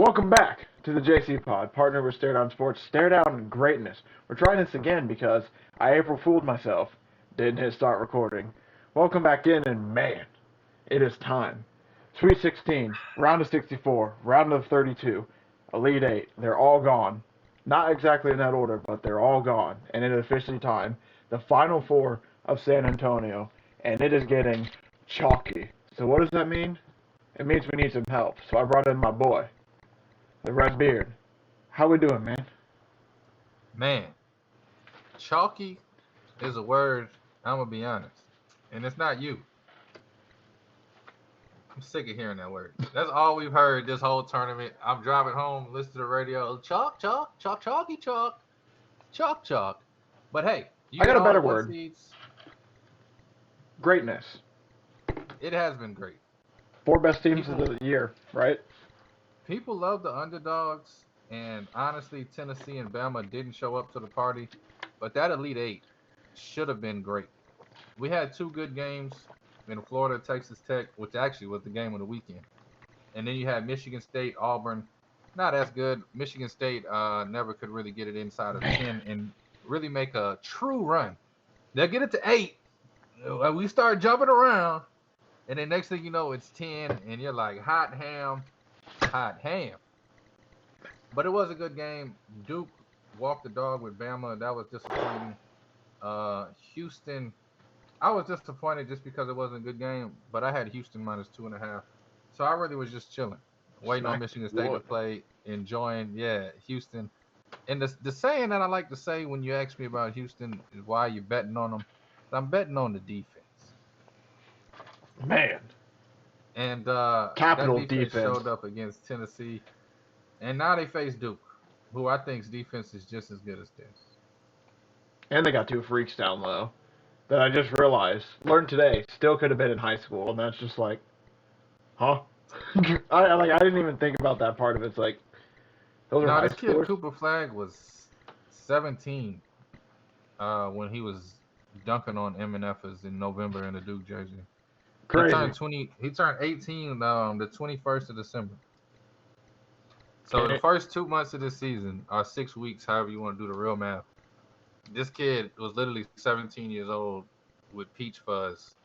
Welcome back to the JCPod, partner with Stare Down Sports. Stare Down Greatness. We're trying this again because I April Fooled myself. Didn't hit start recording. Welcome back in, and man, it is time. Sweet 16, round of 64, round of 32, Elite 8. They're all gone. Not exactly in that order, but they're all gone. And it is officially time. The Final Four of San Antonio, and it is getting chalky. So what does that mean? It means we need some help. So I brought in my boy, the red beard. How we doing, man? Man, chalky is a word, I'm going to be honest. And it's not you. I'm sick of hearing that word. That's all we've heard this whole tournament. I'm driving home, listen to the radio. Chalk, chalk, chalk, chalky, chalk, chalk, chalk. But hey, you I get got a all the better one word. seeds. Greatness. It has been great. Four best teams of the year, right? People love the underdogs. And honestly, Tennessee and Bama didn't show up to the party. But that Elite Eight should have been great. We had two good games in Florida, Texas Tech, which actually was the game of the weekend. And then you had Michigan State, Auburn, not as good. Michigan State never could really get it inside of 10 and really make a true run. They'll get it to 8. We start jumping around. And then next thing you know, it's 10. And you're like, hot ham, hot ham. But it was a good game. Duke walked the dog with Bama. That was disappointing. Houston, I was disappointed just because it wasn't a good game, but I had Houston minus 2.5. So I really was just chilling, waiting on Michigan State to play, enjoying, Houston. And the saying that I like to say when you ask me about Houston is why you betting on them. I'm betting on the defense. Man. And Capital that defense defense. showed up against Tennessee. And now they face Duke, who I think's defense is just as good as theirs. And they got two freaks down low that I just realized, learned today, still could have been in high school, and that's just like, huh? I didn't even think about that part of it. It's like, those are Now high this kid schoolers? Cooper Flag was 17 when he was dunking on MNFers in November in the Duke jersey. Crazy. He turned 18 the 21st of December. So the first 2 months of this season, or 6 weeks, however you want to do the real math, this kid was literally 17 years old with peach fuzz,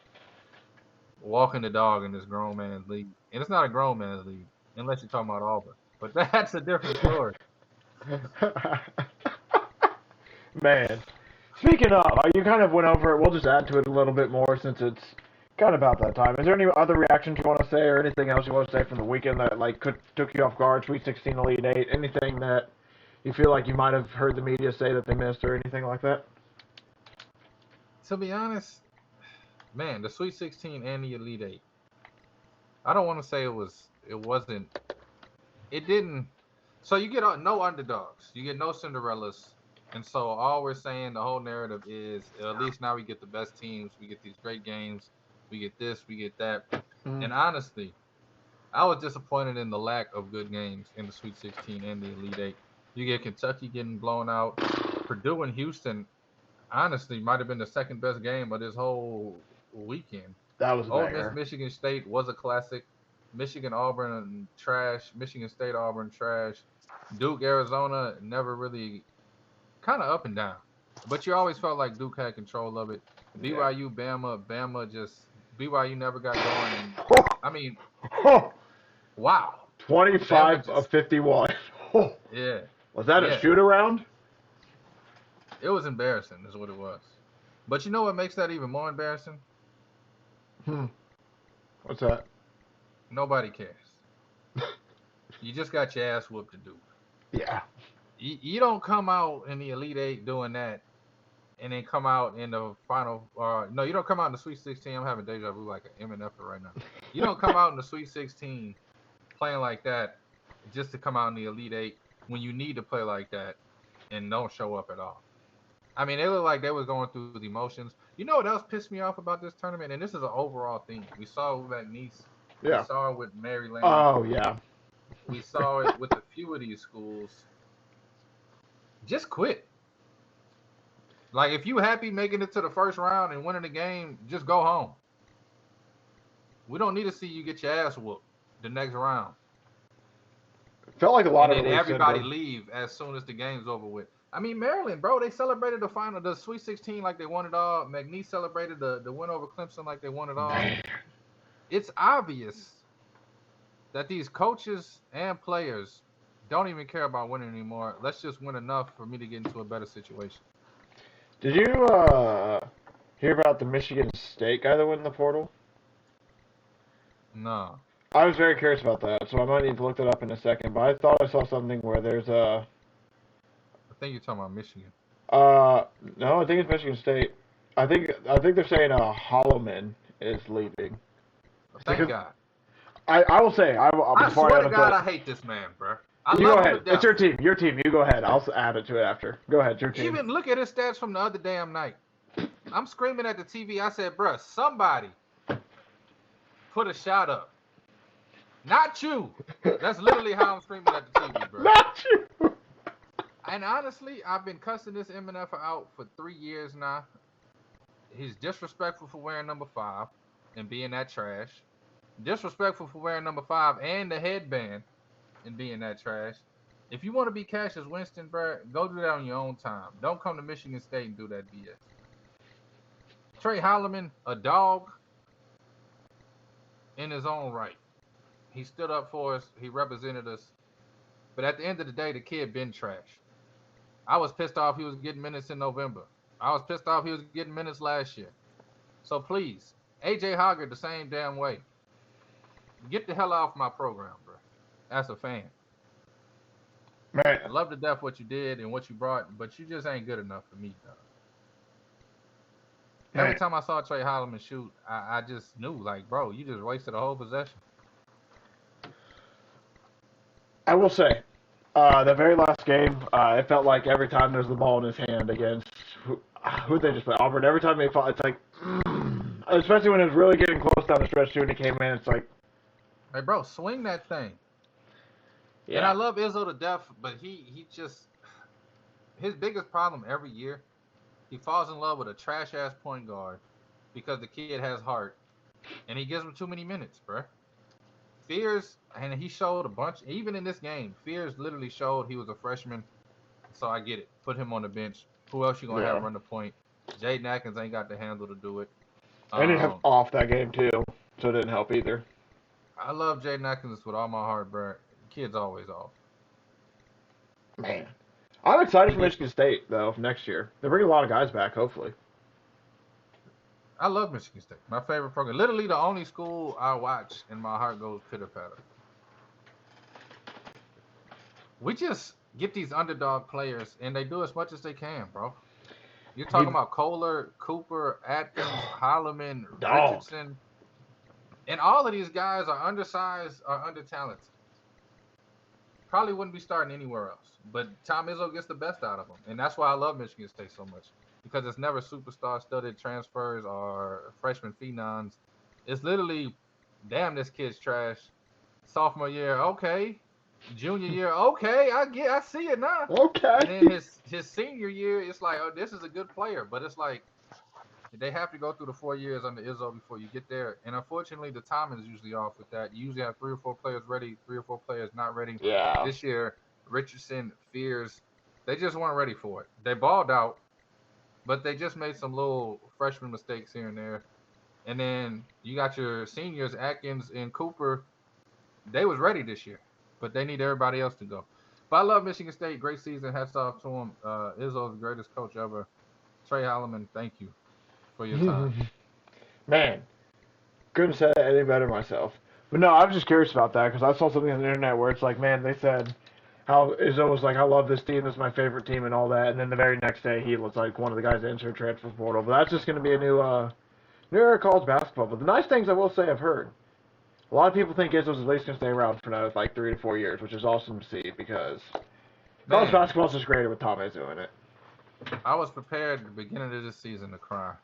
walking the dog in this grown man's league. And it's not a grown man's league, unless you're talking about Auburn. But that's a different story. Man. Speaking of, you kind of went over it. We'll just add to it a little bit more since it's kind of about that time. Is there any other reactions you want to say or anything else you want to say from the weekend that took you off guard? Sweet 16, Elite 8, anything that you feel like you might have heard the media say that they missed or anything like that? To be honest, man, the Sweet 16 and the Elite 8. I don't want to say it didn't. So you get no underdogs. You get no Cinderellas. And so all we're saying, the whole narrative is, at least now we get the best teams. We get these great games. We get this, we get that. And honestly, I was disappointed in the lack of good games in the Sweet 16 and the Elite 8. You get Kentucky getting blown out. Purdue and Houston, honestly, might have been the second best game of this whole weekend. That was Ole Miss, Michigan State was a classic. Michigan, Auburn, trash. Michigan State, Auburn, trash. Duke, Arizona, never really, kind of up and down. But you always felt like Duke had control of it. BYU, Bama just, BYU never got going. And, I mean, wow. 25 of 51. Yeah. Was that a shoot-around? It was embarrassing, is what it was. But you know what makes that even more embarrassing? What's that? Nobody cares. You just got your ass whooped to Duke. Yeah. You don't come out in the Elite 8 doing that and then come out in the final. No, you don't come out in the Sweet 16. I'm having deja vu like an MNF right now. You don't come out in the Sweet 16 playing like that just to come out in the Elite 8 when you need to play like that and don't show up at all. I mean, they look like they was going through the emotions. You know what else pissed me off about this tournament? And this is an overall thing. We saw it with Nice. Yeah. We saw it with Maryland. Oh, yeah. We saw it with a few of these schools. Just quit. Like, if you happy making it to the first round and winning the game, just go home. We don't need to see you get your ass whooped the next round. Felt like a lot and of then relief everybody syndrome. leave as soon as the game's over with. I mean, Maryland, bro, they celebrated the Sweet 16 like they won it all. McNeese celebrated the win over Clemson like they won it all. Man. It's obvious that these coaches and players don't even care about winning anymore. Let's just win enough for me to get into a better situation. Did you hear about the Michigan State guy that went in the portal? No, I was very curious about that, so I might need to look that up in a second. But I thought I saw something where there's a I think you're talking about Michigan. no, I think it's Michigan State. I think they're saying Holloman is leaving Thank because God. I will say I before I swear add to to God, it. I hate this man, bro. I You go love him to ahead. It's death. your team. Your team. You go ahead. I'll add it to it after. Go ahead. It's your team. Even look at his stats from the other damn night. I'm screaming at the TV. I said, bruh, somebody put a shot up. Not you. That's literally how I'm screaming at the TV, bro. Not you. And honestly, I've been cussing this MNF out for 3 years now. He's disrespectful for wearing number 5 and being that trash. Disrespectful for wearing number 5 and the headband and being that trash. If you want to be Cassius Winston, bro, go do that on your own time. Don't come to Michigan State and do that BS. Trey Holloman, a dog in his own right. He stood up for us. He represented us. But at the end of the day, the kid been trash. I was pissed off he was getting minutes in November. I was pissed off he was getting minutes last year. So please, AJ Hoggard the same damn way. Get the hell off my program, bro. As a fan. Man. I love to death what you did and what you brought, but you just ain't good enough for me, dog. Every Man. time I saw Trey Holloman shoot, I just knew, like, bro, you just wasted a whole possession. I will say, the very last game, it felt like every time there's the ball in his hand against who they just play Auburn. Every time they fought, it's like, especially when it was really getting close down the stretch too, and he came in, it's like, Hey, bro, swing that thing. yeah, And I love Izzo to death, but he just his biggest problem every year, he falls in love with a trash ass point guard because the kid has heart, and he gives him too many minutes, bro. Fears, and he showed a bunch. Even in this game, Fears literally showed he was a freshman. So I get it. Put him on the bench. Who else you gonna have yeah. run the point? Jaden Atkins ain't got the handle to do it. And he had Um, off that game too, so it didn't help either. I love Jaden Atkins with all my heart, bro. Kid's always off. Man, I'm excited He for get. Michigan State though next year. They're bringing a lot of guys back, hopefully. I love Michigan State. My favorite program. Literally the only school I watch and my heart goes pitter patter. We just get these underdog players and they do as much as they can, bro. You're talking about Kohler, Cooper, Atkins, Holloman, Dog. Richardson. And all of these guys are undersized or undertalented. Probably wouldn't be starting anywhere else. But Tom Izzo gets the best out of them. And that's why I love Michigan State so much. Because it's never superstar studded transfers or freshman phenoms. It's literally, damn, this kid's trash. Sophomore year, okay. Junior year, okay, I see it now. Okay. And then his senior year, it's like, oh, this is a good player. But it's like, they have to go through the 4 years under Izzo before you get there. And unfortunately, the timing is usually off with that. You usually have 3 or 4 players ready, 3 or 4 players not ready. Yeah. This year, Richardson, Fears, they just weren't ready for it. They balled out, but they just made some little freshman mistakes here and there. And then you got your seniors, Atkins and Cooper. They was ready this year, but they need everybody else to go. But I love Michigan State. Great season. Hats off to him. Izzo's the greatest coach ever. Trey Holloman, thank you for your time. Man, couldn't have said it any better myself. But no, I was just curious about that because I saw something on the internet where it's like, man, they said how Izzo was like, I love this team, this is my favorite team, and all that. And then the very next day, he was like one of the guys that entered transfer portal. But that's just going to be a new era of college basketball. But the nice things I will say I've heard. A lot of people think Izzo's at least going to stay around for another like 3 to 4 years, which is awesome to see because college basketball is just greater with Tom Izzo in it. I was prepared at the beginning of this season to cry.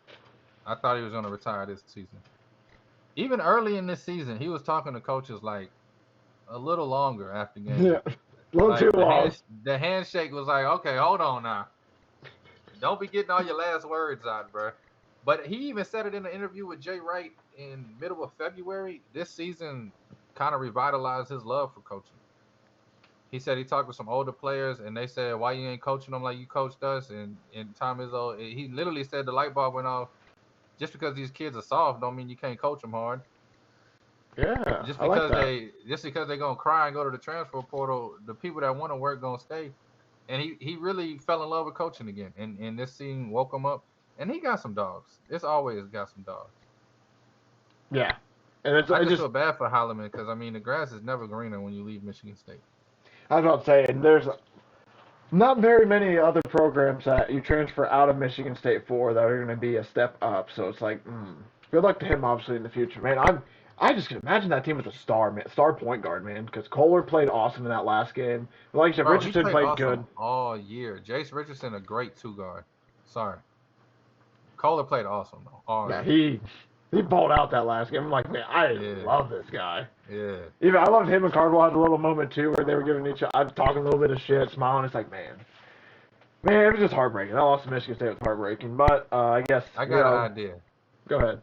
I thought he was going to retire this season. Even early in this season, he was talking to coaches like a little longer after games. Yeah, a little like too long. The handshake was like, okay, hold on now. Don't be getting all your last words out, bro. But he even said it in an interview with Jay Wright in middle of February. This season kind of revitalized his love for coaching. He said he talked with some older players, and they said, "Why you ain't coaching them like you coached us?" And Tom Izzo, he literally said the light bulb went off. Just because these kids are soft, don't mean you can't coach them hard. Yeah, I like that. Just because they gonna cry and go to the transfer portal, the people that want to work gonna stay. And he really fell in love with coaching again, and this scene woke him up. And he got some dogs. It's always got some dogs. Yeah, and I it just just feel bad for Holloman because I mean the grass is never greener when you leave Michigan State. I was about to say, and there's not very many other programs that you transfer out of Michigan State for that are going to be a step up. So it's like, good luck to him, obviously, in the future, man. I just can imagine that team with a star point guard, man, because Kohler played awesome in that last game. Like you said, Bro, he Richardson played played good. awesome all year. Jace Richardson, a great two guard. Sorry. Kohler played awesome though. All Yeah, year. he balled out that last game. I'm like, man, I Yeah. love this guy. Yeah. Even I loved him and Cardwell had a little moment too where they were giving each other talking a little bit of shit, smiling. It's like, man, it was just heartbreaking. That loss to Michigan State was heartbreaking. But I guess I got an idea. Go ahead.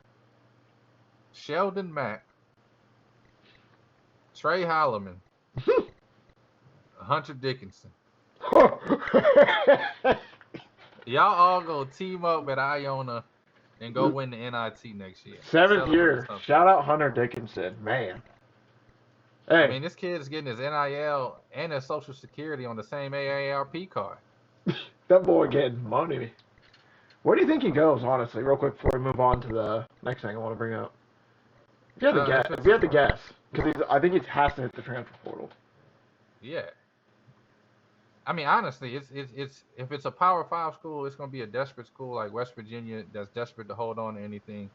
Sheldon Mack, Trey Holloman, Hunter Dickinson. Y'all all go team up at Iona and go win the NIT next year. Seventh year. Shout out Hunter Dickinson, man. Hey. I mean, this kid is getting his NIL and his Social Security on the same AARP card. That boy getting money. Where do you think he goes, honestly, real quick before we move on to the next thing I want to bring up? If you had to guess, because I think he has to hit the transfer portal. Yeah. I mean, honestly, it's if it's a Power 5 school, it's gonna be a desperate school like West Virginia that's desperate to hold on to anything.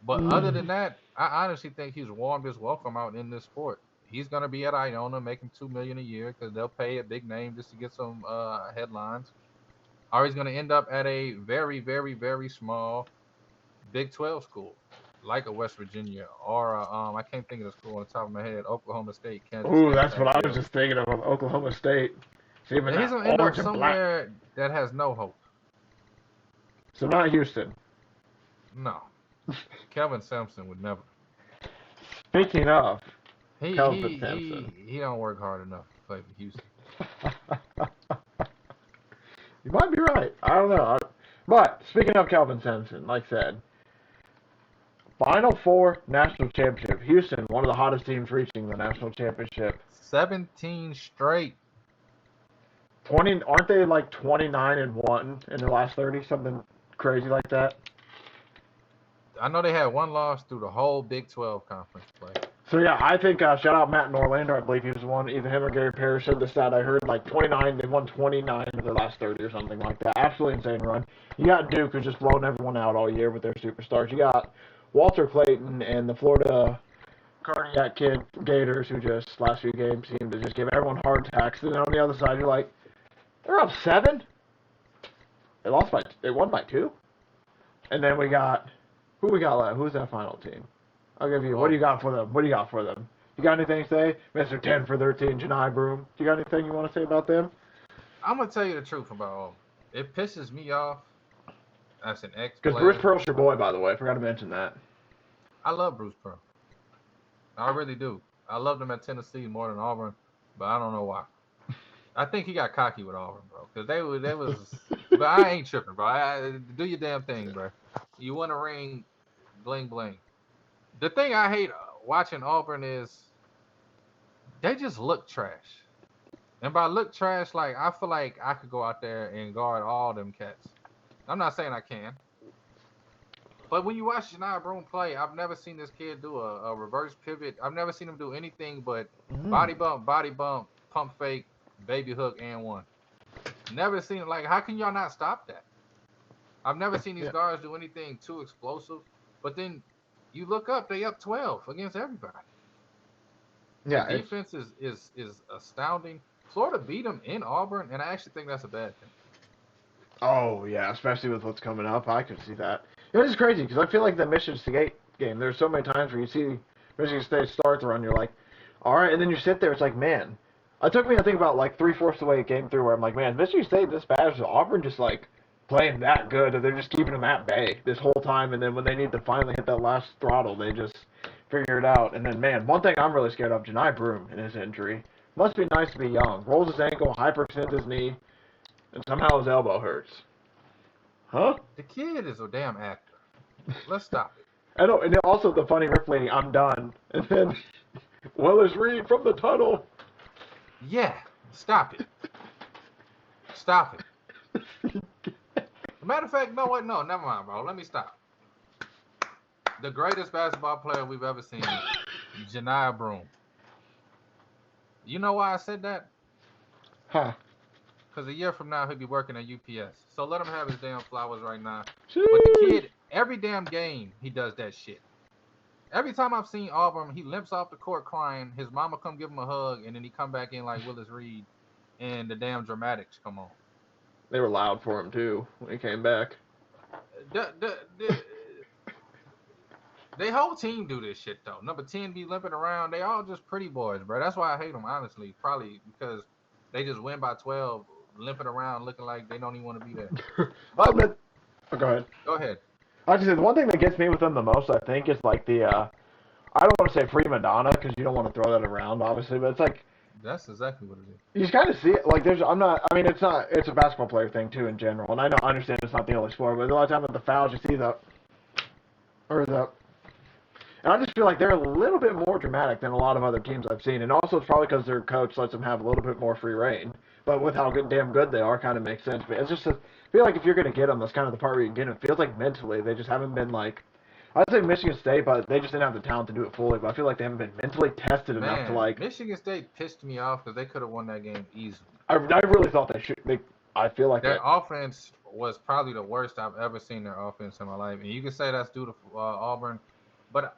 But other than that, I honestly think he's warmed his welcome out in this sport. He's gonna be at Iona making $2 million a year because they'll pay a big name just to get some headlines. Or he's gonna end up at a very, very, very small Big 12 school like a West Virginia or I can't think of the school on the top of my head. Oklahoma State, Kansas State. Ooh, that's what I was just thinking of Oklahoma State. He's gonna end up somewhere that has no hope. So not Houston. No. Kelvin Sampson would never. Speaking of Kelvin Sampson. He don't work hard enough to play for Houston. You might be right. I don't know. But speaking of Kelvin Sampson, like I said, Final Four national championship. Houston, one of the hottest teams reaching the national championship. 17 straight. 20, aren't they like 29-1 in the last 30? Something crazy like that. I know they had one loss through the whole Big 12 conference play. So yeah, I think shout out Matt Norlander. I believe he was one. Either him or Gary Parrish said the stat. I heard like 29. They won 29 of their last 30 or something like that. Absolutely insane run. You got Duke, who's just blown everyone out all year with their superstars. You got Walter Clayton and the Florida Cardiac Kid Gators, who just last few games seem to just give everyone heart attacks. And then on the other side, you're like, they're up 7. They won by 2. And then we got who we got left? Who's that final team? I'll give you. What do you got for them? You got anything to say, Mr. 10 for 13, Janai Broom? Do you got anything you want to say about them? I'm gonna tell you the truth about Auburn. It pisses me off as an ex-player. Because Bruce Pearl's your boy, by the way. I forgot to mention that. I love Bruce Pearl. I really do. I loved him at Tennessee more than Auburn, but I don't know why. I think he got cocky with Auburn, bro. Because they was. But I ain't tripping, bro. Do your damn thing, bro. You want a ring, bling bling. The thing I hate watching Auburn is they just look trash. And by look trash, like I feel like I could go out there and guard all them cats. I'm not saying I can. But when you watch Janai Broom play, I've never seen this kid do a reverse pivot. I've never seen him do anything but body bump, pump fake, baby hook, and one. Never seen it. Like, how can y'all not stop that? I've never seen these guards do anything too explosive. But then you look up, they up 12 against everybody. Yeah, the defense is astounding. Florida beat them in Auburn, and I actually think that's a bad thing. Oh, yeah, especially with what's coming up. I could see that. It is crazy because I feel like the Michigan State game, there's so many times where you see Michigan State start the run, you're like, all right, and then you sit there, it's like, man. It took me to think about like 3/4 of the way it came through where I'm like, man, Michigan State this bad, so Auburn just like playing that good, and they're just keeping them at bay this whole time, and then when they need to finally hit that last throttle, they just figure it out. And then, man, one thing I'm really scared of, Janai Broom and his injury. Must be nice to be young. Rolls his ankle, hyperextends his knee, and somehow his elbow hurts. Huh? The kid is a damn actor. Let's stop it. I know, and then also the funny Ripley, I'm done. And then Willis Reed from the tunnel. Yeah, stop it. Stop it. Matter of fact, no, what? No, never mind, bro. Let me stop. The greatest basketball player we've ever seen, Janiyah Broome. You know why I said that? Huh. Because a year from now, he'll be working at UPS. So let him have his damn flowers right now. Jeez. But the kid, every damn game, he does that shit. Every time I've seen Auburn, he limps off the court crying. His mama come give him a hug, and then he come back in like Willis Reed, and the damn dramatics come on. They were loud for him, too, when he came back. They whole team do this shit, though. Number 10 be limping around. They all just pretty boys, bro. That's why I hate them, honestly. Probably because they just win by 12, limping around, looking like they don't even want to be there. Oh, go ahead. Go ahead. I just said the one thing that gets me with them the most, I think, is like the, I don't want to say prima donna, because you don't want to throw that around, obviously, but it's like, That's exactly what it is. you just kind of see it, like, it's a basketball player thing, too, in general, and I understand it's not the only sport, but a lot of time with the fouls, you see and I just feel like they're a little bit more dramatic than a lot of other teams I've seen, and also it's probably because their coach lets them have a little bit more free reign, but with how damn good they are, kind of makes sense, but it's just, I feel like if you're going to get them, that's kind of the part where you can get them. It feels like mentally, they just haven't been like, I'd say Michigan State, but they just didn't have the talent to do it fully, but I feel like they haven't been mentally tested enough to like, Michigan State pissed me off because they could have won that game easily. I really thought I feel like their offense was probably the worst I've ever seen their offense in my life. And you can say that's due to Auburn, but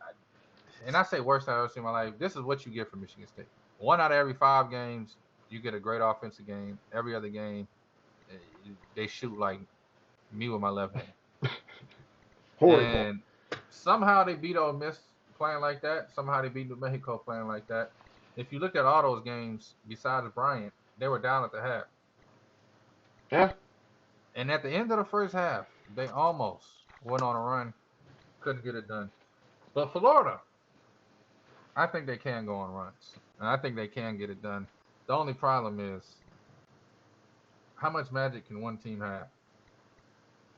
I say worst I've ever seen in my life. This is what you get from Michigan State. 1 out of every 5 games, you get a great offensive game. Every other game, they shoot like me with my left hand. horrible. And somehow they beat Ole Miss playing like that. Somehow they beat New Mexico playing like that. If you look at all those games, besides Bryant, they were down at the half. Yeah. And at the end of the first half, they almost went on a run. Couldn't get it done. But Florida, I think they can go on runs. And I think they can get it done. The only problem is, how much magic can one team have?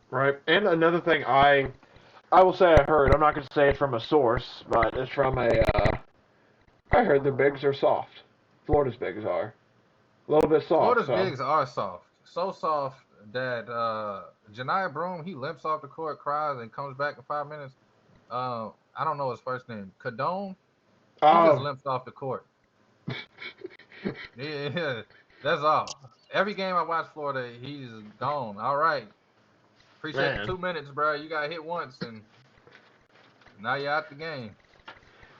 Right. And another thing I will say I heard, I'm not going to say it from a source, but it's from I heard the bigs are soft. Florida's bigs are. A little bit soft. Florida's bigs are soft. So soft that Janiyah Broome, he limps off the court, cries, and comes back in 5 minutes. I don't know his first name. Cadone? He just limps off the court. Yeah, that's all. Every game I watch Florida, he's gone. All right. Appreciate the 2 minutes, bro. You got hit once, and now you're out the game.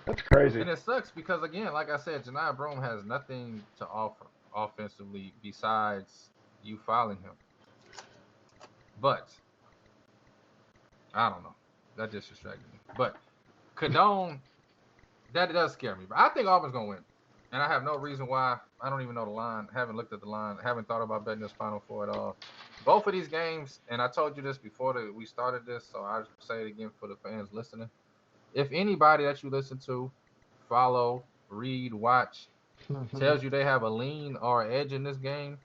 That's crazy. And it sucks because, again, like I said, Janiyah Broome has nothing to offer offensively besides you fouling him. But I don't know. That just distracted me. But Cadone, that does scare me. But I think Auburn's going to win. And I have no reason why. I don't even know the line. Haven't looked at the line. Haven't thought about betting this Final Four at all. Both of these games, and I told you this before we started this, so I'll say it again for the fans listening. If anybody that you listen to, follow, read, watch, tells you they have a lean or edge in this game,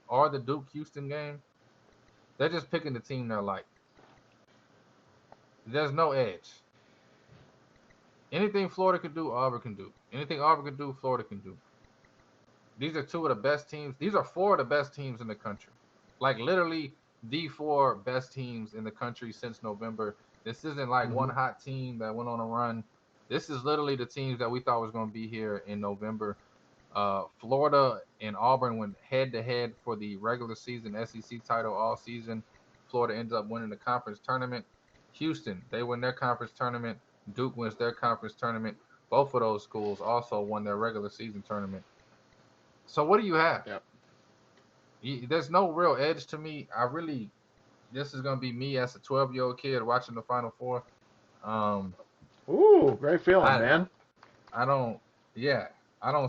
or the Duke-Houston game, they're just picking the team they like. There's no edge. Anything Florida can do, Auburn can do. Anything Auburn can do, Florida can do. These are 2 of the best teams. These are 4 of the best teams in the country. Like, literally, the 4 best teams in the country since November. This isn't like one hot team that went on a run. This is literally the teams that we thought was going to be here in November. Florida and Auburn went head-to-head for the regular season SEC title all season. Florida ends up winning the conference tournament. Houston, they win their conference tournament. Duke wins their conference tournament. Both of those schools also won their regular season tournament. So what do you have? Yep. There's no real edge to me. This is going to be me as a 12-year-old kid watching the Final Four. Ooh, great feeling, man. I don't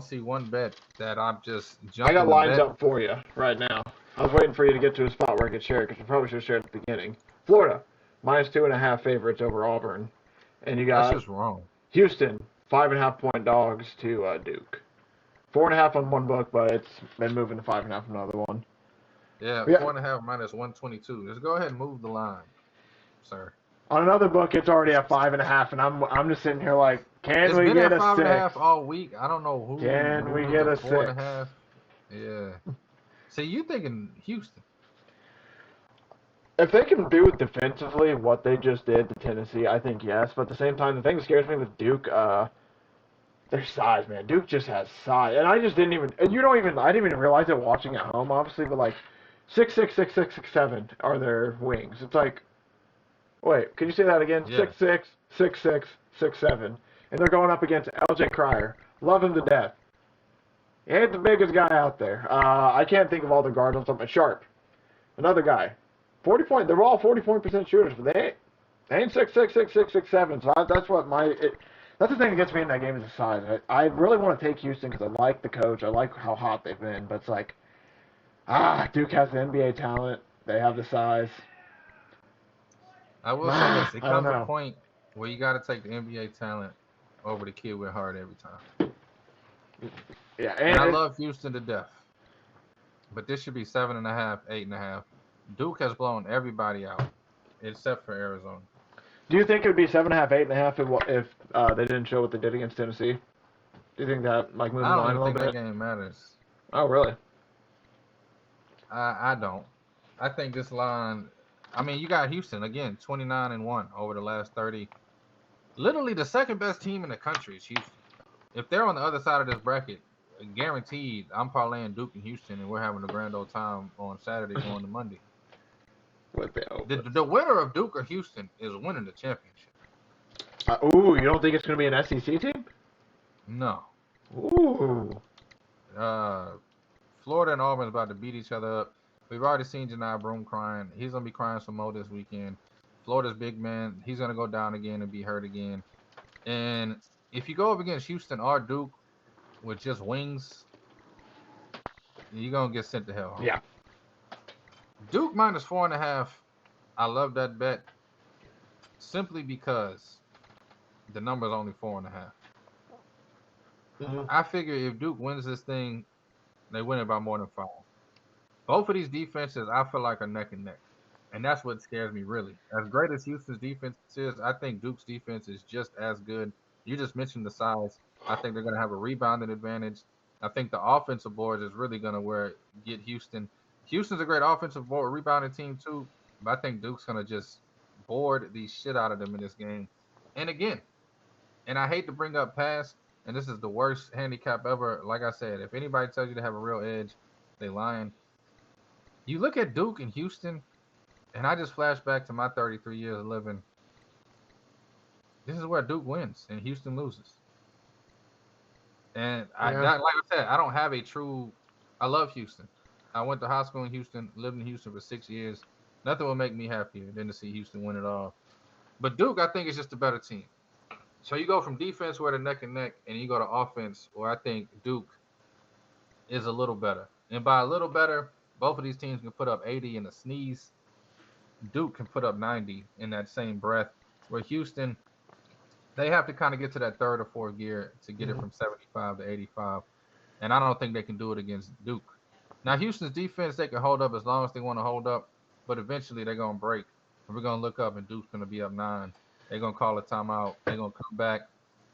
see one bet that I'm just jumping. I got lines up for you right now. I was waiting for you to get to a spot where I could share it, because I probably should have shared at the beginning. Florida, -2.5 favorites over Auburn. And you got That's just wrong. Houston, 5.5 point dogs to Duke. 4.5 on one book, but it's been moving to 5.5 on another one. Yeah, Yeah. 4.5 minus 122. Just go ahead and move the line, sir. On another book, it's already at 5.5, and I'm just sitting here like, can It's we been get at a 6? 5.5 all week. I don't know who Can we moved it get to a 4.5. 6? Yeah. See, you thinking Houston? If they can do defensively what they just did to Tennessee, I think yes. But at the same time, the thing that scares me with Duke, their size, man. Duke just has size, and I just didn't even. And I didn't even realize it watching at home, obviously. But like, 6'6", 6'6", 6'7" are their wings. It's like, wait, can you say that again? Yeah. 6'6", 6'6", 6'7", and they're going up against L.J. Cryer. Love him to death. He ain't the biggest guy out there. I can't think of all the guards on top. Sharp, another guy. 40 point. They're all 40% shooters, but they ain't 6'6", 6'6", 6'7". So that's what that's the thing that gets me in that game is the size. I really want to take Houston because I like the coach. I like how hot they've been, but it's like, Duke has the NBA talent. They have the size. I will say this: it I don't comes a know. point where you got to take the NBA talent over the kid with heart every time. Yeah, And I love Houston to death, but this should be 7.5, 8.5. Duke has blown everybody out except for Arizona. do you think it would be 7.5, 8.5 if they didn't show what they did against Tennessee? Do you think that like moves I the don't line a even little think that bit? game matters. Oh, really? I don't. I think this line. I mean, you got Houston again, 29-1 over the last 30. Literally, the second best team in the country is Houston. If they're on the other side of this bracket, guaranteed, I'm parlaying Duke and Houston, and we're having a grand old time on Saturday going to Monday. Flip it The, over. the winner of Duke or Houston is winning the championship. You don't think it's going to be an SEC team? No. Ooh. Florida and Auburn's about to beat each other up. We've already seen Janai Broome crying. He's going to be crying some more this weekend. Florida's big man, he's going to go down again and be hurt again. And if you go up against Houston or Duke with just wings, you're going to get sent to hell. Yeah. Duke minus 4.5. I love that bet simply because the number is only 4.5. Mm-hmm. I figure if Duke wins this thing, they win it by more than 5. Both of these defenses, I feel like, are neck and neck. And that's what scares me, really. As great as Houston's defense is, I think Duke's defense is just as good. You just mentioned the size. I think they're going to have a rebounding advantage. I think the offensive board is really going to get Houston. Houston's a great offensive board rebounding team, too. But I think Duke's going to just board the shit out of them in this game. And again, and I hate to bring up past, and this is the worst handicap ever. Like I said, if anybody tells you to have a real edge, they lying. You look at Duke and Houston, and I just flash back to my 33 years of living. This is where Duke wins and Houston loses. And like I said, I don't have a true. I love Houston. I went to high school in Houston, lived in Houston for 6 years. Nothing will make me happier than to see Houston win it all. But Duke, I think, is just a better team. So you go from defense where they're neck and neck, and you go to offense where I think Duke is a little better. And by a little better, both of these teams can put up 80 in a sneeze. Duke can put up 90 in that same breath. Where Houston, they have to kind of get to that third or fourth gear to get it from 75 to 85. And I don't think they can do it against Duke. Now, Houston's defense, they can hold up as long as they want to hold up, but eventually they're going to break. And we're going to look up, and Duke's going to be up 9. They're going to call a timeout. They're going to come back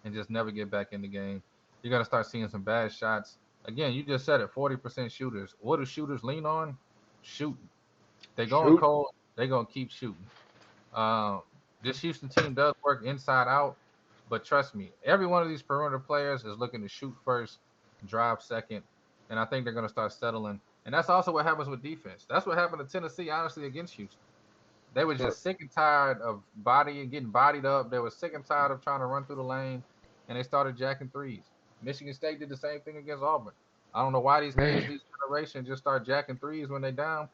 and just never get back in the game. You're going to start seeing some bad shots. Again, you just said it, 40% shooters. What do shooters lean on? Shooting. They're going cold. They're going to keep shooting. This Houston team does work inside out, but trust me, every one of these perimeter players is looking to shoot first, drive second, and I think they're going to start settling. And that's also what happens with defense. That's what happened to Tennessee, honestly, against Houston. They were just sick and tired of getting bodied up. They were sick and tired of trying to run through the lane, and they started jacking threes. Michigan State did the same thing against Auburn. I don't know why these kids, these generations, just start jacking threes when they down.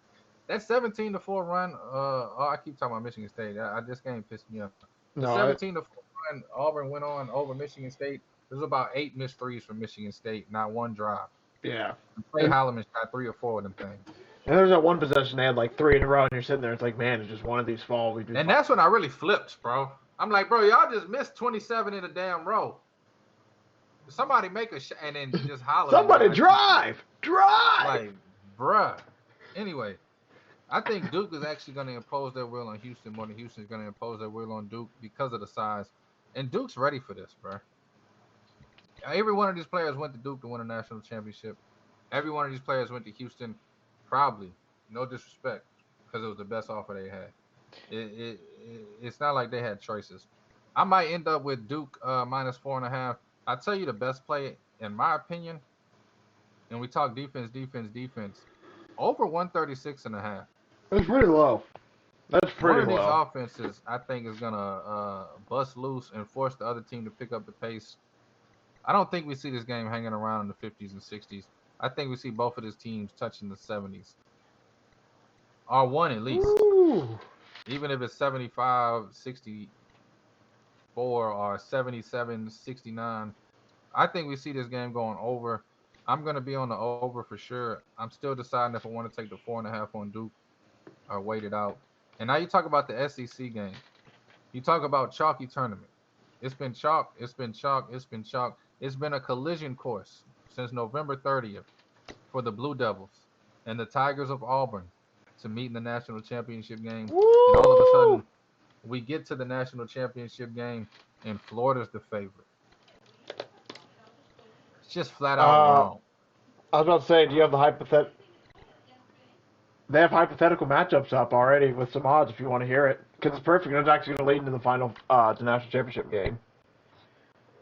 That 17-4 run, I keep talking about Michigan State. This game pissed me off. The 17-4 run Auburn went on over Michigan State. There's about 8 missed threes from Michigan State, not one drive. Yeah. Clay Holloman shot 3 or 4 of them things. And there's that one possession they had like 3 in a row, and you're sitting there, it's like, man, it's just one of these fall. And that's when I really flipped, bro. I'm like, bro, y'all just missed 27 in a damn row. Somebody make a shot and then just hollering Somebody behind you. drive! Like, bruh. Anyway, I think Duke is actually going to impose their will on Houston more than Houston's going to impose their will on Duke because of the size. And Duke's ready for this, bruh. Every one of these players went to Duke to win a national championship. Every one of these players went to Houston, probably, no disrespect, because it was the best offer they had. It's not like they had choices. I might end up with Duke minus 4.5. I tell you the best play, in my opinion, and we talk defense, over 136.5. That's pretty low. That's One pretty of these low. offenses, I think, is going to bust loose and force the other team to pick up the pace. I don't think we see this game hanging around in the 50s and 60s. I think we see both of these teams touching the 70s. Or one at least. Ooh. Even if it's 75-64 or 77-69. I think we see this game going over. I'm going to be on the over for sure. I'm still deciding if I want to take the 4.5 on Duke or wait it out. And now you talk about the SEC game. You talk about chalky tournament. It's been chalk. It's been a collision course since November 30th for the Blue Devils and the Tigers of Auburn to meet in the national championship game. Woo! And all of a sudden, we get to the national championship game, and Florida's the favorite. It's just flat out wrong. I was about to say, do you have the hypothetical? They have hypothetical matchups up already with some odds if you want to hear it. Because it's perfect. It's actually going to lead into the final, the national championship game.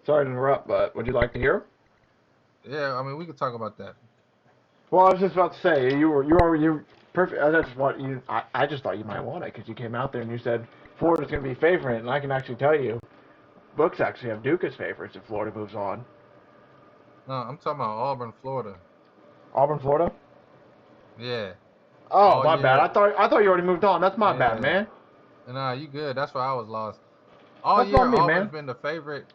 Sorry to interrupt, but would you like to hear? Yeah, I mean, we could talk about that. Well, I was just about to say, you perfect. That's what you. I just thought you might want it because you came out there and you said Florida's going to be favorite, and I can actually tell you, books actually have Duke as favorites if Florida moves on. No, I'm talking about Auburn, Florida. Auburn, Florida. Yeah. Oh, my bad. I thought you already moved on. That's my bad, man. Nah, you good. That's why I was lost. All That's year, not me, Auburn's man. been the favorite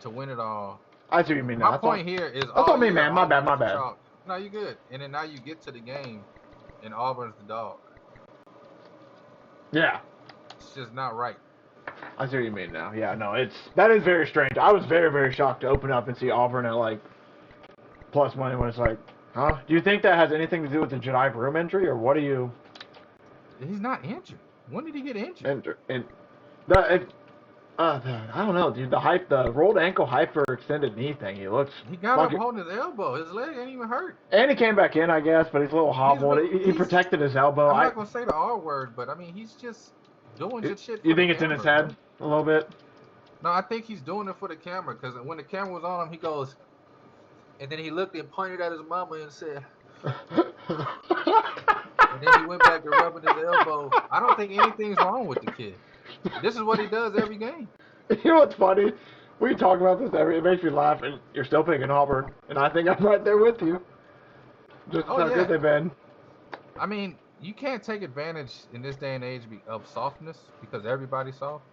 to win it all. I see what you mean now. My point here is that's all on me, year, man. My bad, Auburn's my bad. chalk. No, you good. And then now you get to the game, and Auburn's the dog. Yeah. It's just not right. I see what you mean now. Yeah, no, that is very strange. I was very, very shocked to open up and see Auburn at like plus money when it's like, huh? Do you think that has anything to do with the Jedi Broom injury, or what do you? He's not injured. When did he get injured? I don't know, dude. The rolled ankle hyperextended knee thing. He got up holding his elbow. His leg ain't even hurt. And he came back in, I guess, but he's a little hobbled. He protected his elbow. I'm not gonna say the R word, but I mean he's just doing good shit. You think it's in his head a little bit? No, I think he's doing it for the camera because when the camera was on him, he goes, and then he looked and pointed at his mama and said, and then he went back to rubbing his elbow. I don't think anything's wrong with the kid. This is what he does every game. You know what's funny? We talk about this it makes me laugh, and you're still picking Auburn, and I think I'm right there with you. Just how good they've been. I mean, you can't take advantage in this day and age of softness because everybody's soft.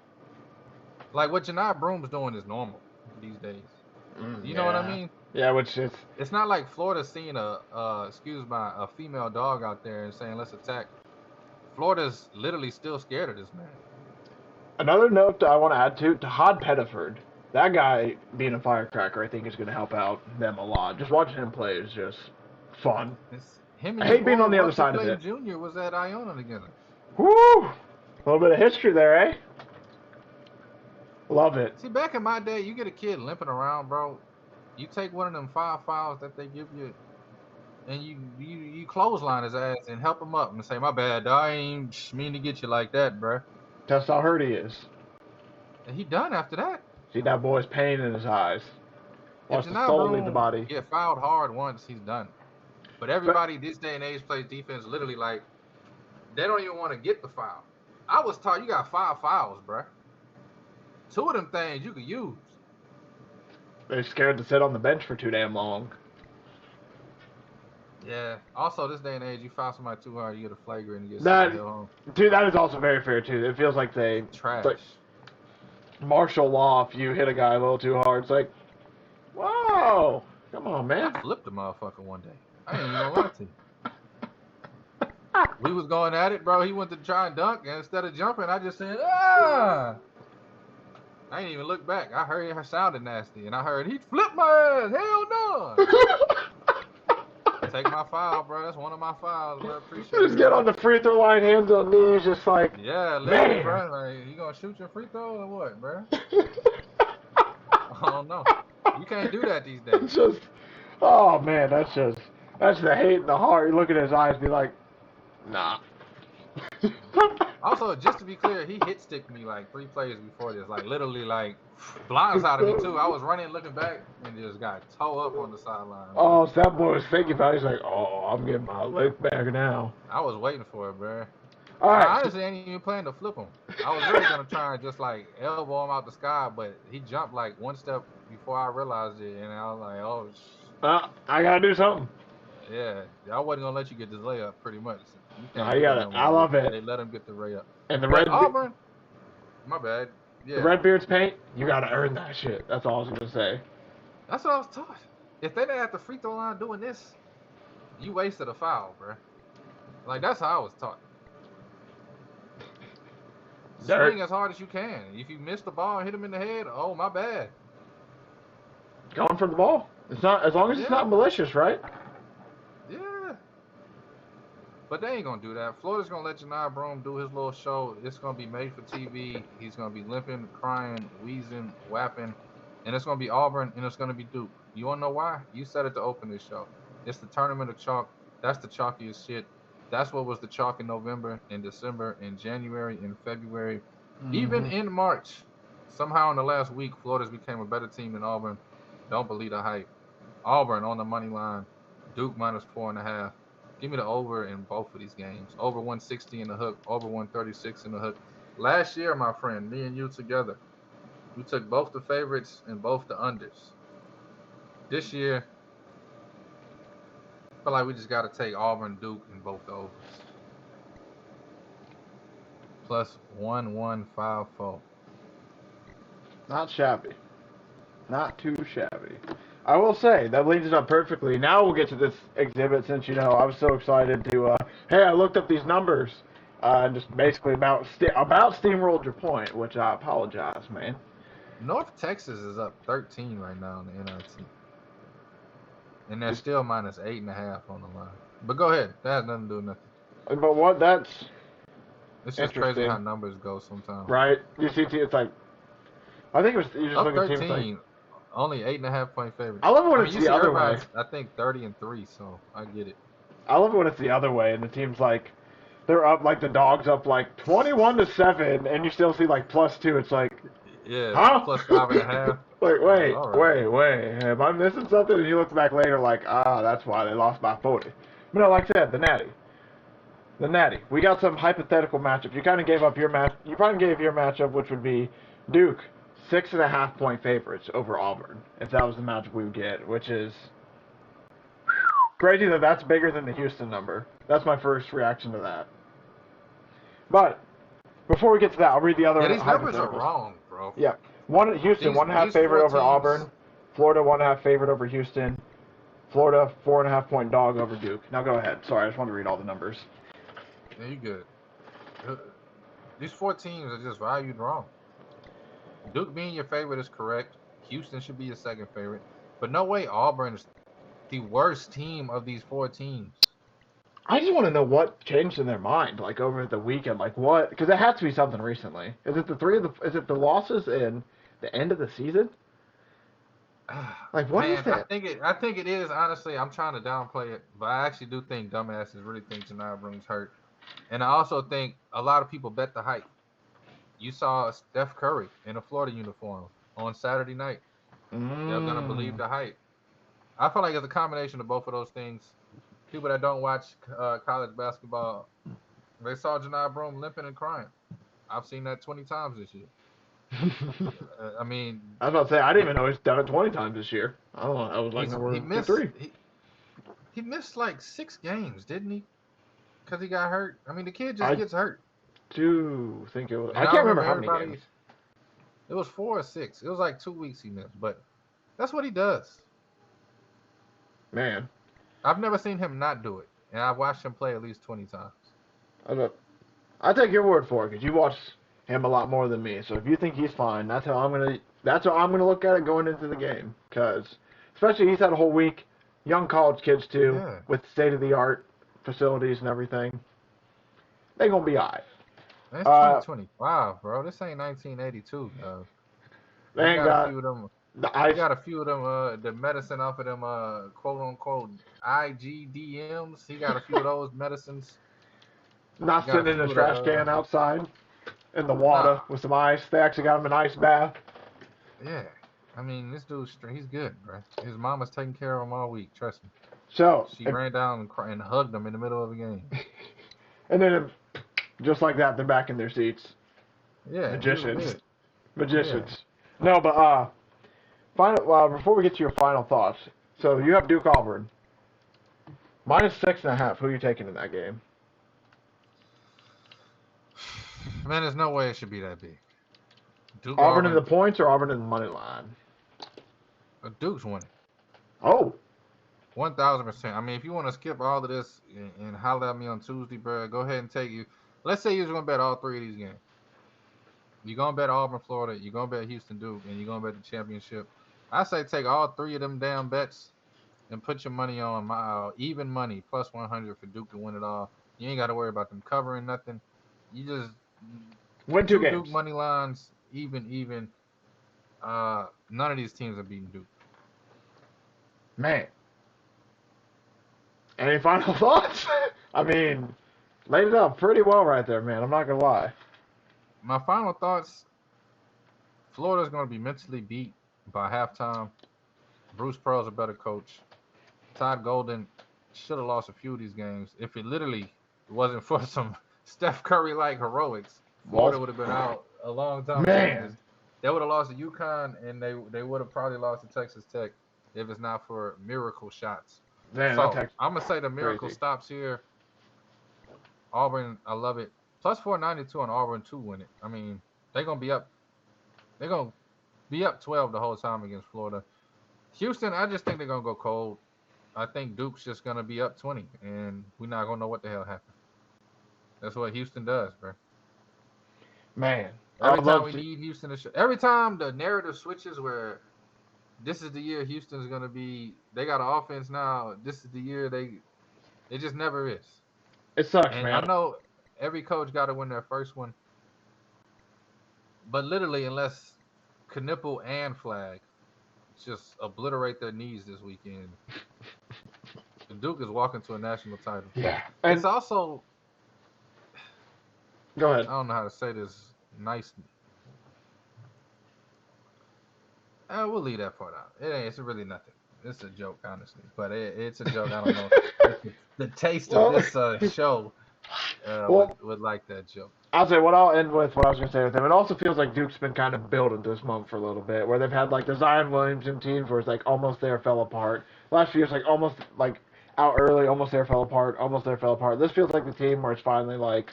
Like what Janai Broom's doing is normal these days. You know what I mean? Yeah, which is. It's not like Florida's seeing a female dog out there and saying let's attack. Florida's literally still scared of this man. Another note I want to add to Todd Pettiford. That guy being a firecracker, I think, is going to help out them a lot. Just watching him play is just fun. I hate being on the other side of it. Junior was at Iona together. Woo! A little bit of history there, eh? Love it. See, back in my day, you get a kid limping around, bro. You take one of them 5 fouls that they give you, and you clothesline his ass and help him up and say, my bad, I ain't mean to get you like that, bro. That's how hurt he is. And he done after that. See that boy's pain in his eyes. Watch the soul leave the body. Get fouled hard once, he's done. But everybody this day and age plays defense literally like they don't even want to get the foul. I was taught you got 5 fouls, bro. 2 of them things you could use. They're scared to sit on the bench for too damn long. Yeah. Also, this day and age, you foul somebody too hard, you get a flagrant and you get sent to home. Dude, that is also very fair too. It feels like trash. Like martial law. If you hit a guy a little too hard, it's like, whoa, come on, man. I flipped a motherfucker one day. I ain't even gonna lie to you. We was going at it, bro. He went to try and dunk, and instead of jumping, I just said, ah. I ain't even look back. I heard her sounded nasty, and I heard he flipped my ass. Hell no. Take my foul, bro. That's one of my fouls, bro. Appreciate Just it, get bro. on the free throw line, hands on knees, just like, Yeah, literally, man. bro. Like, you gonna shoot your free throw or what, bro? I don't know. You can't do that these days. It's just, oh man, that's the hate in the heart. You look at his eyes, be like, nah. Also, just to be clear, he hit sticked me like 3 plays before this. Like literally, like blindsided me too. I was running, looking back, and just got toe up on the sideline, bro. Oh, so that boy was thinking about it. He's like, oh, I'm getting my leg back now. I was waiting for it, bro. All I right. honestly ain't even planning to flip him. I was really gonna try and just like elbow him out the sky, but he jumped like one step before I realized it, and I was like, oh, I gotta do something. yeah. I wasn't gonna let you get this layup, pretty much. You No, can't you do it got it. no I more. love it. They let him get the layup. And But Auburn, my bad. the Yeah, Redbeards paint, you gotta earn that shit. That's all I was gonna say. that's what I was taught. If they didn't have the free throw line doing this, you wasted a foul, bro. Like that's how I was taught. Dirt. Swing as hard as you can. If you miss the ball and hit him in the head, oh my bad. Going for the ball. It's not as long as it's Yeah. not malicious, right? Yeah. But they ain't gonna do that. Florida's gonna let Janai Broome do his little show. It's gonna be made for TV. He's gonna be limping, crying, wheezing, whapping, and it's gonna be Auburn and it's gonna be Duke. You wanna know why? You said it to open this show. It's the tournament of chalk. That's the chalkiest shit. That's what was the chalk in November, in December, in January, in February, even in March. Somehow in the last week, Florida's became a better team than Auburn. Don't believe the hype. Auburn on the money line. Duke minus 4.5. Give me the over in both of these games. Over 160 in the hook, over 136 in the hook. Last year, my friend, me and you together, we took both the favorites and both the unders. This year, I feel like we just got to take Auburn, Duke, and both the overs. Plus 1154. Not shabby. Not too shabby. I will say, that leads us up perfectly. Now we'll get to this exhibit since, I was so excited to, hey, I looked up these numbers, and just basically about steamrolled your point, which I apologize, man. North Texas is up 13 right now in the NIT. And they're still minus 8.5 on the line. But go ahead. That has nothing to do with nothing. But what, that's It's just crazy how numbers go sometimes. right? You see, it's like, I think it was, you just Up look at teams 13, like, only 8.5 point favorite. I love it when mean, it's you the see other way. everybody's, I think 30-3, so I get it. I love it when it's the other way, and the team's like, they're up, like, the Dogs up, like, 21-7, and you still see, like, +2. It's like, Yeah, huh? plus 5.5. Like, wait, All right. wait, am I missing something? And you look back later like, that's why they lost by 40. But no, like I said, the Natty. We got some hypothetical matchups. You kind of gave up your match. You probably gave your matchup, which would be Duke, 6.5 point favorites over Auburn, if that was the matchup we would get, which is crazy that that's bigger than the Houston number. That's my first reaction to that. But before we get to that, I'll read the other. Yeah, these numbers are hypotheticals. wrong, bro. Yeah. Houston, These 1.5 four favorite over teams- Auburn. Florida, 1.5 favorite over Houston. Florida, 4.5 point dog over Duke. Now go ahead. Sorry, I just wanted to read all the numbers. Yeah, you good. These 4 teams are just valued wrong. Duke being your favorite is correct. Houston should be your second favorite. But no way Auburn is the worst team of these 4 teams. I just want to know what changed in their mind, like over the weekend, like what? Because it has to be something recently. Is it Is it the losses in the end of the season? Like what is that? I think it is. Honestly, I'm trying to downplay it, but I actually do think dumbasses really think Janai Broome's hurt, and I also think a lot of people bet the hype. You saw Steph Curry in a Florida uniform on Saturday night. They're gonna believe the hype. I feel like it's a combination of both of those things. People that don't watch college basketball, they saw Janai Broome limping and crying. I've seen that 20 times this year. I mean, I was about to say I didn't even know he's done it 20 times this year. I don't know. I was like number 3. He missed like 6 games, didn't he? Because he got hurt. I mean, the kid just gets hurt. Do think it was. And I can't remember how many games. It was 4 or 6. It was like 2 weeks he missed, but that's what he does. Man, I've never seen him not do it, and I've watched him play at least 20 times. I take your word for it because him a lot more than me. So if you think he's fine, that's how I'm gonna look at it going into the game. Because especially he's had a whole week, young college kids too, Yeah. with state of the art facilities and everything. They gonna be alright. That's Uh, 2025, bro. This ain't 1982. they He ain't got a got few of them. the He ice got a few of them. The medicine off of them. Quote unquote IGDMs. He got a few of those medicines. He not got a sitting in a few of the. trash can outside in the Nah. water with some ice. They actually got him an ice bath. Yeah. I mean, this dude's he's good, bro. His mama's taking care of him all week. Trust me. So, She ran down and hugged him in the middle of the game. and then just like that, they're back in their seats. Yeah, he was Magicians. good. Yeah. Magicians. No, but before we get to your final thoughts, so you have Duke Auburn -6.5. Who are you taking in that game? Man, there's no way it should be that big. Auburn in the points or Auburn in the money line? Duke's winning. Oh, 1,000%. I mean, if you want to skip all of this and holler at me on Tuesday, bro, go ahead and take you. Let's say you're going to bet all three of these games. You're going to bet Auburn, Florida. You're going to bet Houston, Duke, and you're going to bet the championship. I say take all three of them damn bets and put your money on my even money, +100 for Duke to win it all. You ain't got to worry about them covering nothing. You just win two two Duke games. money lines, even. None of these teams are beating Duke. Man. Any final thoughts? I mean, laid it up pretty well right there, man. I'm not gonna lie. My final thoughts: Florida's going to be mentally beat by halftime. Bruce Pearl's a better coach. Todd Golden should have lost a few of these games. If it literally wasn't for some Steph Curry-like heroics, Florida would have been out a long time ago. Man. They would have lost to UConn, and they would have probably lost to Texas Tech if it's not for miracle shots. Man, So that's I'm gonna say the miracle crazy. stops here. Auburn, I love it. +492 on Auburn to win it. I mean, they're gonna be up. They're gonna be up 12 the whole time against Florida. Houston, I just think they're gonna go cold. I think Duke's just gonna be up 20, and we're not gonna know what the hell happened. That's what Houston does, bro. Man. Every time we need Houston to every time the narrative switches where this is the year Houston's gonna be, they got an offense now. This is the year it just never is. It sucks, And man. I know every coach got to win their first one, but literally, unless Knipple and Flag just obliterate their knees this weekend, Duke is walking to a national title. Yeah. It's also, Go ahead. I don't know how to say this nice. We'll leave that part out. It's really nothing. It's a joke, honestly, but it's a joke. I don't know. The taste of this show would like that joke. I'll say what I'll end with what I was gonna say with them. It also feels like Duke's been kind of building to this moment for a little bit, where they've had like the Zion Williamson teams where it's like almost there fell apart. Last few years like almost like out early, almost there fell apart, almost there fell apart. This feels like the team where it's finally like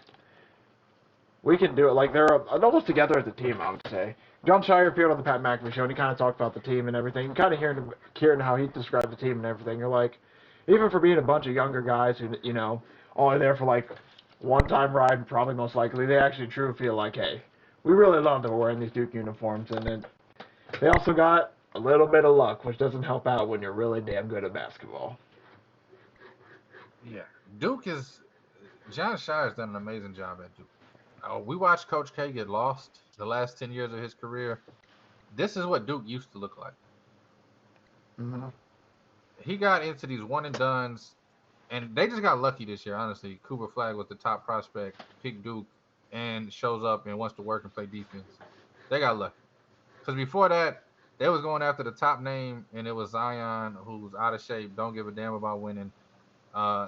we can do it. Like they're almost together as a team, I would say. John Shire appeared on the Pat McAfee show, and he kind of talked about the team and everything. You kind of hearing how he described the team and everything. You're like, even for being a bunch of younger guys who only there for like one-time ride, probably most likely, they actually truly feel like, hey, we really love that we're wearing these Duke uniforms, and then they also got a little bit of luck, which doesn't help out when you're really damn good at basketball. Yeah, John Shire's done an amazing job at Duke. We watched Coach K get lost the last 10 years of his career. This is what Duke used to look like. Mm-hmm. He got into these one-and-dones, and they just got lucky this year, honestly. Cooper Flag was the top prospect, picked Duke, and shows up and wants to work and play defense. They got lucky. Because before that, they was going after the top name, and it was Zion, who's out of shape, don't give a damn about winning.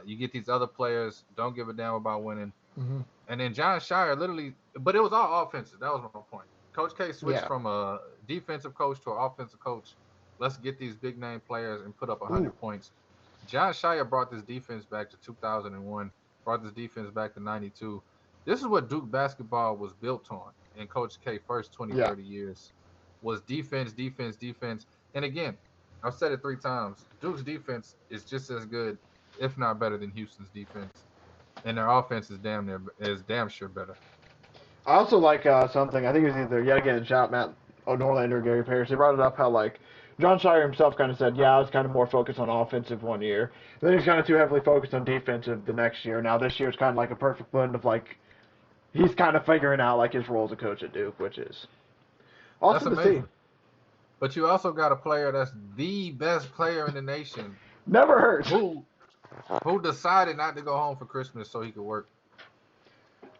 You get these other players, don't give a damn about winning. Mm-hmm. And then John Shire literally, but it was all offensive. That was my point. Coach K switched from a defensive coach to an offensive coach. Let's get these big name players and put up 100 points. John Shire brought this defense back to 2001, brought this defense back to 92. This is what Duke basketball was built on in Coach K first 20, 30 years, was defense, defense, defense. And again, I've said it 3 times, Duke's defense is just as good, if not better than Houston's defense. And their offense is damn sure better. I also like something. I think it was either yet again shout Matt Norlander or Gary Parrish. They brought it up how like John Shire himself kind of said, yeah, I was kind of more focused on offensive one year. And then he's kind of too heavily focused on defensive the next year. Now this year is kind of like a perfect blend of like he's kind of figuring out like his role as a coach at Duke, which is That's awesome to see. amazing. But you also got a player that's the best player in the nation Never hurts. who decided not to go home for Christmas so he could work.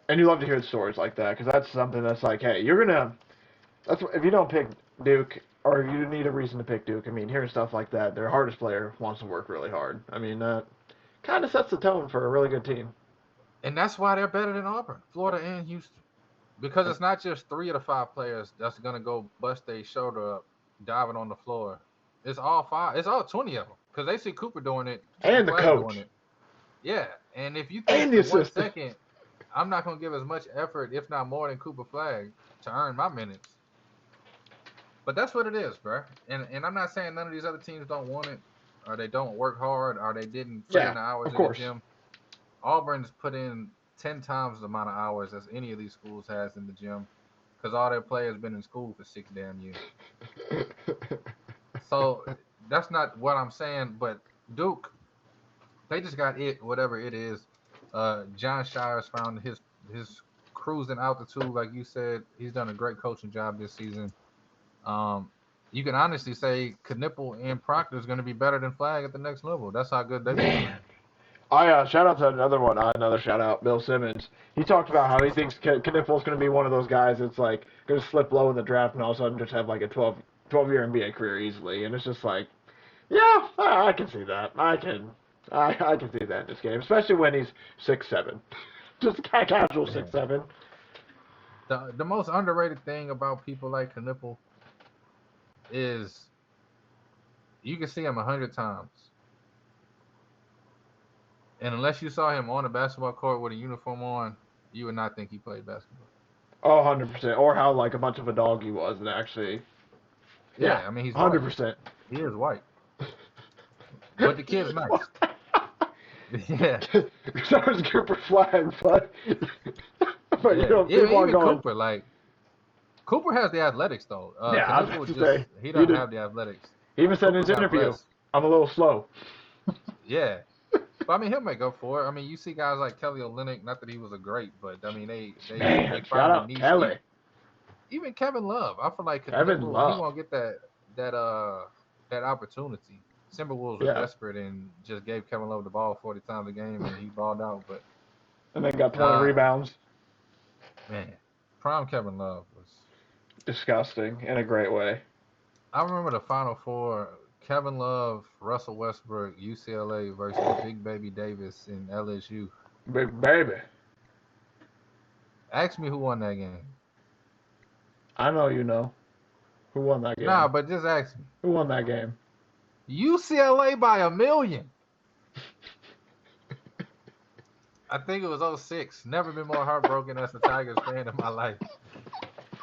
And you love to hear stories like that because that's something that's like, hey, you're gonna. That's if you don't pick Duke or you need a reason to pick Duke. I mean, hearing stuff like that, their hardest player wants to work really hard. I mean, that kind of sets the tone for a really good team. And that's why they're better than Auburn, Florida, and Houston. Because it's not just 3 of the 5 players that's going to go bust their shoulder up, diving on the floor. It's all 5. It's all 20 of them. Because they see Cooper doing it. And the coach. Doing it. Yeah. And if you And think the for 1 assistant. second, I'm not going to give as much effort, if not more than Cooper Flag, to earn my minutes. But that's what it is, bro. And I'm not saying none of these other teams don't want it, or they don't work hard, or they didn't put in the hours in the gym. Auburn's put in 10 times the amount of hours as any of these schools has in the gym, because all their players been in school for 6 damn years. So that's not what I'm saying, but Duke, they just got it, whatever it is. John Shire's found his cruising altitude, like you said. He's done a great coaching job this season. You can honestly say Knipple and Proctor is going to be better than Flag at the next level. That's how good they've been. I shout out to another one. Another shout out, Bill Simmons. He talked about how he thinks Knipple's going to be one of those guys that's like going to slip low in the draft and all of a sudden just have like a 12-year NBA career easily. And it's just like, yeah, I can see that. I can see that in this game, especially when he's 6'7", just casual 6'7". The most underrated thing about people like Knipple is you can see him 100 times. And unless you saw him on a basketball court with a uniform on, you would not think he played basketball. Oh, 100%. Or how like a bunch of a dog he was and actually. Yeah, I mean he's 100%. White. He is white. But the kid's nice. Yeah. So was Cooper Flag, but yeah. You know, people are even going. Cooper, like Cooper has the athletics though. I was about to say he doesn't have the athletics. He even said in his interview, "I'm a little slow." Yeah. But I mean, he'll make up for it. I mean, you see guys like Kelly Olynyk. Not that he was a great, but I mean, they shout out Kelly. Even Kevin Love. I feel like Kevin Love. He won't get that opportunity. Timberwolves were desperate and just gave Kevin Love the ball 40 times a game, and he balled out. But and then got 20 rebounds. Man, prime Kevin Love was disgusting in a great way. I remember the Final Four. Kevin Love, Russell Westbrook, UCLA versus Big Baby Davis in LSU. Big Baby. Ask me who won that game. I know you know. Who won that game? Nah, but just ask me. Who won that game? UCLA by 1,000,000. I think it was 06. Never been more heartbroken as a Tigers fan in my life.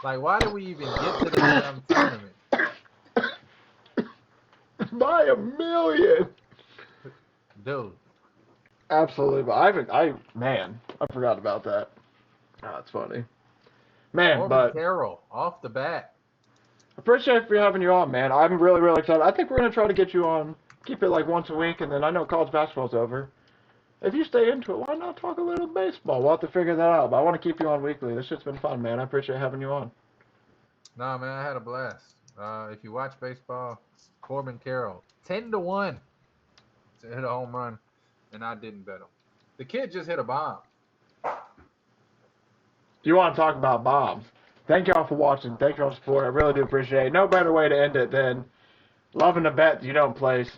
Like, why did we even get to the damn tournament? By 1,000,000. Dude. Absolutely. But I forgot about that. Oh, that's funny. Man, Corbin but Carroll off the bat. Appreciate for having you on, man. I'm really, really excited. I think we're going to try to get you on, keep it like once a week, and then I know college basketball's over. If you stay into it, why not talk a little baseball? We'll have to figure that out, but I want to keep you on weekly. This shit's been fun, man. I appreciate having you on. Nah, man, I had a blast. If you watch baseball, Corbin Carroll, 10-1 to hit a home run, and I didn't bet him. The kid just hit a bomb. You want to talk about bombs? Thank y'all for watching. Thank y'all for support. I really do appreciate it. No better way to end it than loving a bet that you don't place,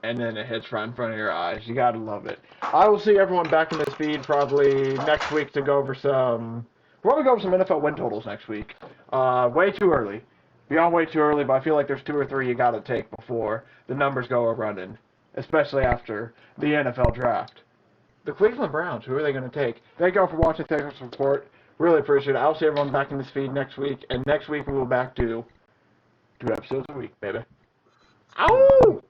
and then it hits right in front of your eyes. You got to love it. I will see everyone back in this feed probably next week to go over some... We're going to go over some NFL win totals next week. Way too early. Beyond way too early, but I feel like there's 2 or 3 you got to take before the numbers go a-running, especially after the NFL draft. The Cleveland Browns, who are they going to take? Thank y'all for watching. Thank you for support. Really appreciate it. I'll see everyone back in this feed next week, and next week we'll be back to 2 episodes a week, baby. Ow!